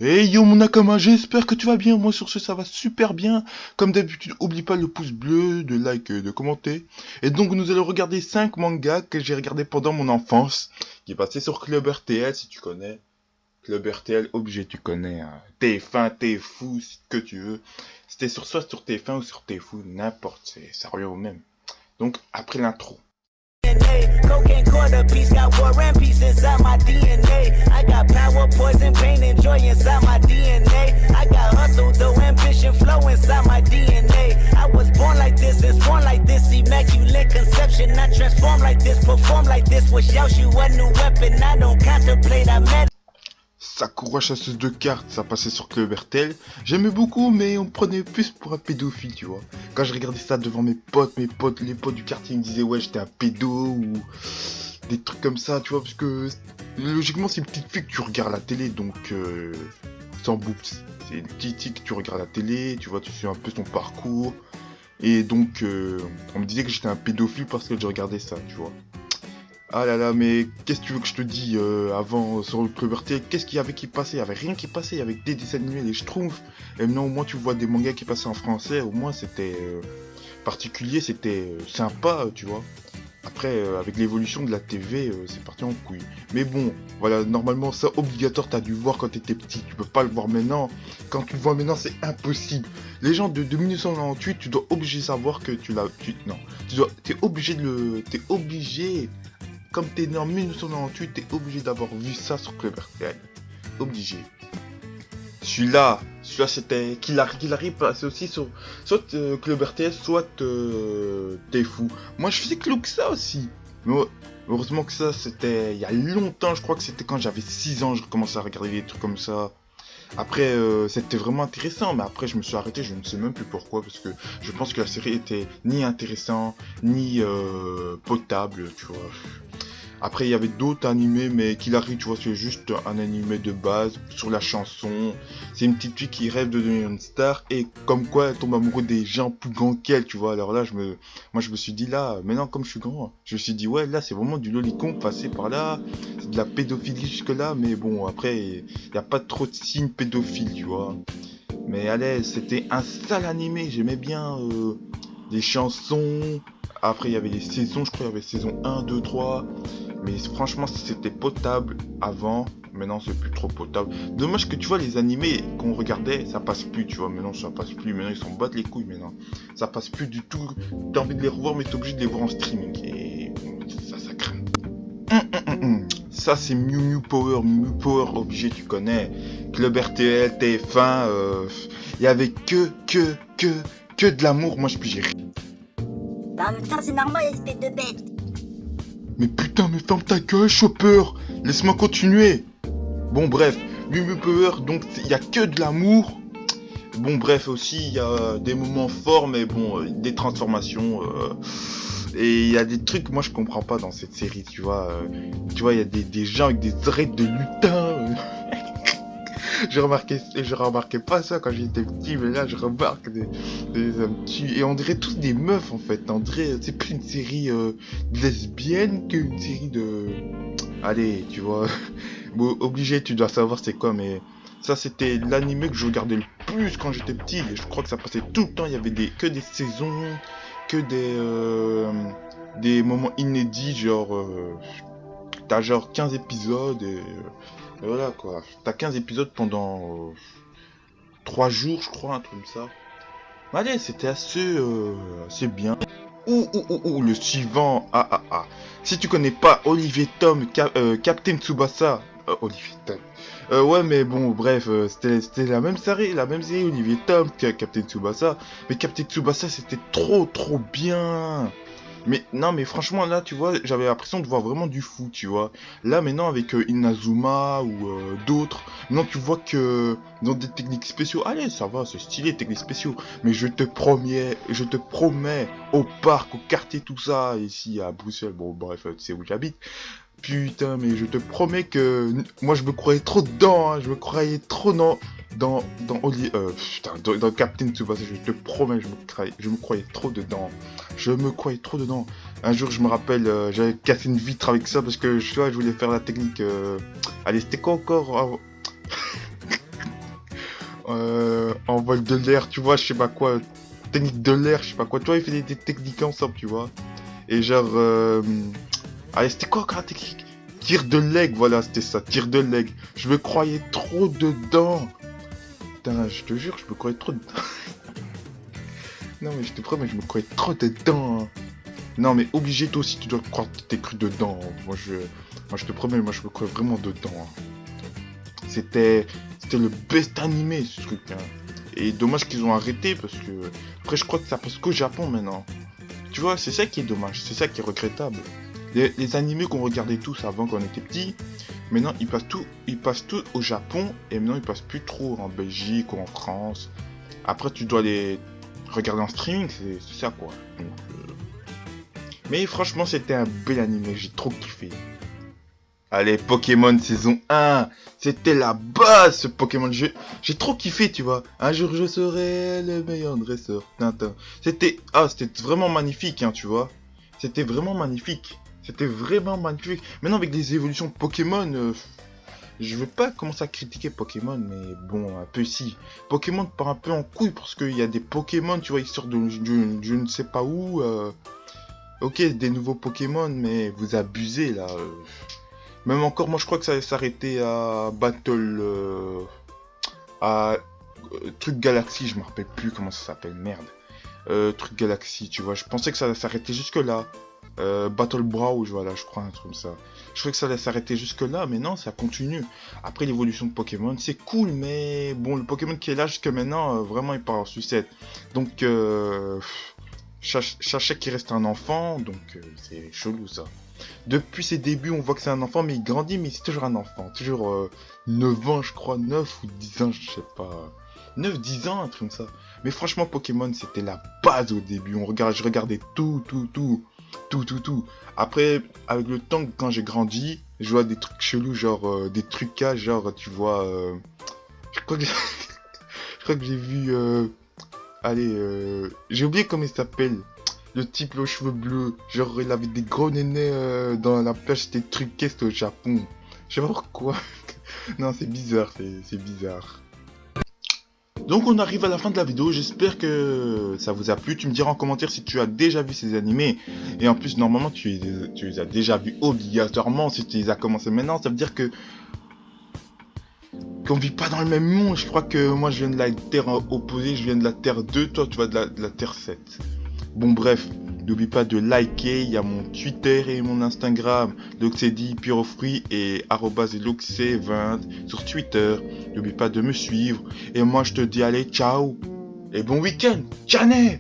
Hey yo mon Nakama, j'espère que tu vas bien, moi sur ce ça va super bien. Comme d'habitude, oublie pas le pouce bleu, de like, de commenter. Et donc nous allons regarder 5 mangas que j'ai regardés pendant mon enfance, qui est passé sur Club RTL si tu connais. Club RTL, obligé tu connais, hein. TF1, TFou, ce que tu veux. C'était soit sur TF1 ou sur TFou, n'importe, ça revient au même. Donc après l'intro. Cocaine quarter piece got war and peace inside my DNA. I got power, poison, pain, and joy inside my DNA. I got hustle, though ambition, flow inside my DNA. I was born like this and born like this, immaculate conception. I transform like this, perform like this. Wish you a new weapon. I don't contemplate, I met. Sakura chasseuse de cartes, ça passait sur Club RTL. J'aimais beaucoup, mais on me prenait plus pour un pédophile, tu vois. Quand je regardais ça devant mes potes, les potes du quartier, ils me disaient ouais, j'étais un pédo ou des trucs comme ça, tu vois, parce que logiquement, c'est une petite fille que tu regardes la télé, donc sans boops. C'est une petite fille que tu regardes la télé, tu vois, tu suis un peu son parcours. Et donc, on me disait que j'étais un pédophile parce que je regardais ça, tu vois. Ah là là, mais qu'est-ce que tu veux que je te dise avant sur le Club RTL, qu'est-ce qu'il y avait qui passait? Il y avait rien qui passait, il y avait des dessins animés, des schtroumpfs. Et maintenant au moins tu vois des mangas qui passaient en français, au moins c'était particulier, c'était sympa, tu vois. Après, avec l'évolution de la TV, c'est parti en couille. Mais bon, voilà, normalement ça obligatoire, t'as dû voir quand t'étais petit, tu peux pas le voir maintenant. Quand tu le vois maintenant, c'est impossible. Les gens de 1998, tu dois obligé savoir que tu l'as... non, t'es obligé de le... T'es obligé... Comme t'es né en 1998, t'es obligé d'avoir vu ça sur Club RTL. Obligé. Celui-là c'était Kill passait aussi sur soit Club RTL, soit T'es fou. Moi je faisais que ça aussi. Mais heureusement que ça c'était il y a longtemps, je crois que c'était quand j'avais 6 ans, je commençais à regarder des trucs comme ça. Après c'était vraiment intéressant, mais après je me suis arrêté, je ne sais même plus pourquoi, parce que je pense que la série était ni intéressante, ni potable, tu vois. Après, il y avait d'autres animés, mais qu'il arrive, tu vois, c'est juste un animé de base sur la chanson. C'est une petite fille qui rêve de devenir une star et comme quoi elle tombe amoureuse des gens plus grands qu'elle, tu vois. Alors là, moi, je me suis dit là, maintenant, comme je suis grand, je me suis dit, ouais, là, c'est vraiment du lolicon passé par là. C'est de la pédophilie jusque-là, mais bon, après, il n'y a pas trop de signes pédophiles, tu vois. Mais allez, c'était un sale animé, j'aimais bien les chansons. Après, il y avait les saisons, je crois, il y avait saison 1, 2, 3. Mais franchement, c'était potable avant. Maintenant, c'est plus trop potable. Dommage que tu vois, les animés qu'on regardait, ça passe plus, tu vois. Maintenant, ça passe plus. Maintenant, ils s'en battent les couilles. Maintenant, ça passe plus du tout. T'as envie de les revoir, mais t'es obligé de les voir en streaming. Et ça craint. Ça, c'est Mew Mew Power. Mew Mew Power, obligé, tu connais. Club RTL, TF1. Il y avait que de l'amour. Moi, je puis rien. Bah, en même temps, c'est normal, espèce de bête. Mais putain, mais ferme ta gueule, Chopper. Laisse-moi continuer. Bon, bref, Mew Mew Power, donc il y a que de l'amour. Bon, bref, aussi, il y a des moments forts, mais bon, des transformations. Et il y a des trucs, moi, je comprends pas dans cette série, tu vois. Tu vois, il y a des gens avec des oreilles de lutin. Je remarquais pas ça quand j'étais petit, mais là je remarque un petit... Et on dirait tous des meufs en fait. On dirait, c'est plus une série lesbienne qu'une série de... Allez, tu vois. Bon, obligé, tu dois savoir c'est quoi, mais ça c'était l'anime que je regardais le plus quand j'étais petit. Et je crois que ça passait tout le temps. Il y avait que des saisons, que des moments inédits, genre... T'as genre 15 épisodes et voilà quoi. T'as 15 épisodes pendant 3 jours, je crois, un truc comme ça. Allez, c'était assez bien. Le suivant. Si tu connais pas Olivier Tom, Captain Tsubasa. Olivier Tom. Ouais, mais bon, bref, c'était la même série, Olivier Tom, Captain Tsubasa. Mais Captain Tsubasa, c'était trop bien. Mais non, mais franchement, là, tu vois, j'avais l'impression de voir vraiment du fou, tu vois. Là, maintenant, avec Inazuma ou d'autres, maintenant, tu vois que dans des techniques spéciaux, allez, ça va, c'est stylé, techniques spéciaux. Mais je te promets, au parc, au quartier, tout ça, ici à Bruxelles, bon, bref, tu sais où j'habite. Putain, mais je te promets que moi, je me croyais trop dedans, hein, je me croyais trop dans Captain Tsubasa, je te promets, je me croyais trop dedans. Je me croyais trop dedans. Un jour, je me rappelle, j'avais cassé une vitre avec ça parce que je voulais faire la technique. Allez, c'était quoi encore? en vol de l'air, tu vois, je sais pas quoi, technique de l'air, je sais pas quoi, tu vois, ils faisaient des techniques ensemble, tu vois. Et genre, allez, c'était quoi encore la technique? Tir de leg, voilà, c'était ça, tir de leg. Je me croyais trop dedans. Putain, je te jure, je me croyais trop dedans. Non, mais je te promets, je me croyais trop dedans. Hein. Non, mais obligé, toi aussi, tu dois croire que t'es cru dedans. Moi, je te promets, moi, je me croyais vraiment dedans. Hein. C'était le best animé, ce truc. Hein. Et dommage qu'ils ont arrêté, parce que... Après, je crois que ça passe qu'au Japon, maintenant. Tu vois, c'est ça qui est dommage, c'est ça qui est regrettable. Les animés qu'on regardait tous avant quand on était petits, maintenant ils passent tout au Japon et maintenant ils passent plus trop en Belgique ou en France. Après tu dois les regarder en streaming, c'est ça quoi. Donc, mais franchement c'était un bel animé, j'ai trop kiffé. Allez, Pokémon saison 1, c'était la base ce Pokémon. J'ai trop kiffé, tu vois. Un jour je serai le meilleur dresseur. Tintin. C'était vraiment magnifique, hein, tu vois. C'était vraiment magnifique. C'était vraiment magnifique. Maintenant avec les évolutions de Pokémon, je veux pas commencer à critiquer Pokémon, mais bon, un peu si. Pokémon part un peu en couille parce qu'il y a des Pokémon, tu vois, ils sortent de je ne sais pas où. Ok, des nouveaux Pokémon, mais vous abusez là. Même encore, moi je crois que ça allait s'arrêter à Battle... Truc Galaxy, je me rappelle plus comment ça s'appelle, merde. Truc Galaxy, tu vois, je pensais que ça allait s'arrêter jusque là. Battle Brawl, voilà, je crois, un truc comme ça. Je croyais que ça allait s'arrêter jusque là, mais non, ça continue. Après l'évolution de Pokémon, c'est cool, mais bon, le Pokémon qui est là jusque maintenant, vraiment il part en sucette. Donc, sachez qu'il reste un enfant, donc c'est chelou ça. Depuis ses débuts, on voit que c'est un enfant, mais il grandit, mais c'est toujours un enfant. Toujours 9 ans, je crois, 9 ou 10 ans, je sais pas. 9-10 ans, un truc comme ça. Mais franchement, Pokémon, c'était la base au début. Je regardais tout. Après, avec le temps, quand j'ai grandi, je vois des trucs chelous, genre des trucages, genre, tu vois... je crois que j'ai vu... j'ai oublié comment il s'appelle. Le type aux cheveux bleus, genre il avait des gros nénés dans la plage, c'était truqué, c'était au Japon. Je sais pas pourquoi. Non, c'est bizarre, c'est bizarre. Donc on arrive à la fin de la vidéo, j'espère que ça vous a plu. Tu me diras en commentaire si tu as déjà vu ces animés. Et en plus, normalement, tu les as déjà vus obligatoirement. Si tu les as commencé maintenant, ça veut dire que... qu'on vit pas dans le même monde. Je crois que moi, je viens de la Terre opposée, je viens de la Terre 2, toi, tu vas de la Terre 7. Bon bref, n'oublie pas de liker, il y a mon Twitter et mon Instagram, Loxedi Purofruit et @loxe20 sur Twitter. N'oublie pas de me suivre. Et moi je te dis allez, ciao et bon week-end, Tchané.